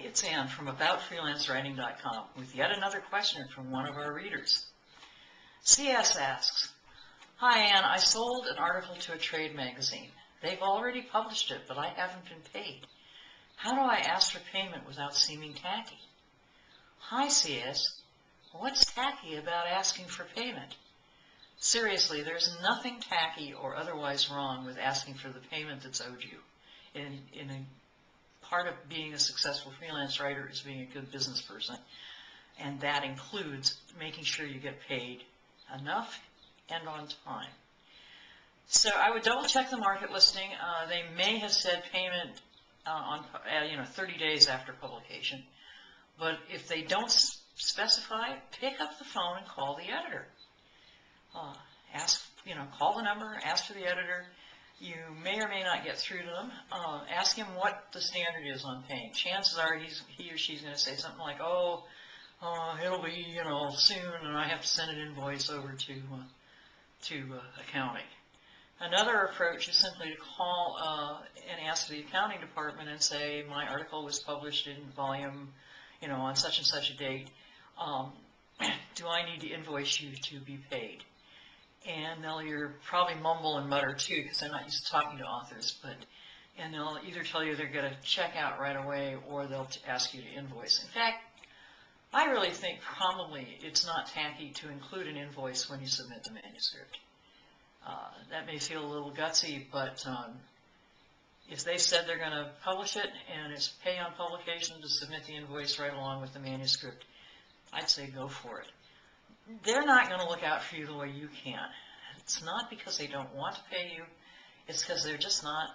it's Ann from aboutfreelancewriting.com with yet another question from one of our readers. CS asks, "Hi Ann, I sold an article to a trade magazine. They've already published it, but I haven't been paid. How do I ask for payment without seeming tacky?" Hi CS, what's tacky about asking for payment? Seriously, there's nothing tacky or otherwise wrong with asking for the payment that's owed you. Part of being a successful freelance writer is being a good business person, and that includes making sure you get paid enough and on time. So I would double check the market listing. They may have said payment on 30 days after publication, but if they don't specify, pick up the phone and call the editor. Call the number, ask for the editor. You may or may not get through to them. Ask him what the standard is on paying. Chances are he or she's going to say something like, it'll be, soon, and I have to send an invoice over to accounting. Another approach is simply to call and ask the accounting department and say, my article was published in volume, on such and such a date. Do I need to invoice you to be paid? And they'll probably mumble and mutter too, because they're not used to talking to authors, and they'll either tell you they're going to check out right away or they'll ask you to invoice. In fact, I really think probably it's not tacky to include an invoice when you submit the manuscript. That may feel a little gutsy, but if they said they're going to publish it and it's pay on publication to submit the invoice right along with the manuscript, I'd say go for it. They're not going to look out for you the way you can. It's not because they don't want to pay you. It's because they're just not,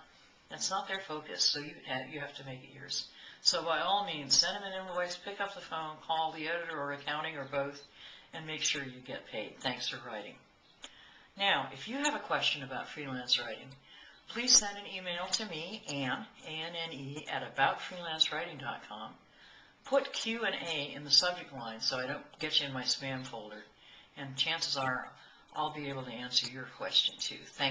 that's not their focus, so you have to make it yours. So by all means, send them an invoice, pick up the phone, call the editor or accounting or both, and make sure you get paid. Thanks for writing. Now, if you have a question about freelance writing, please send an email to me, Ann, A-N-N-E, at aboutfreelancewriting.com. Put Q&A in the subject line so I don't get you in my spam folder, and chances are I'll be able to answer your question too. Thank you.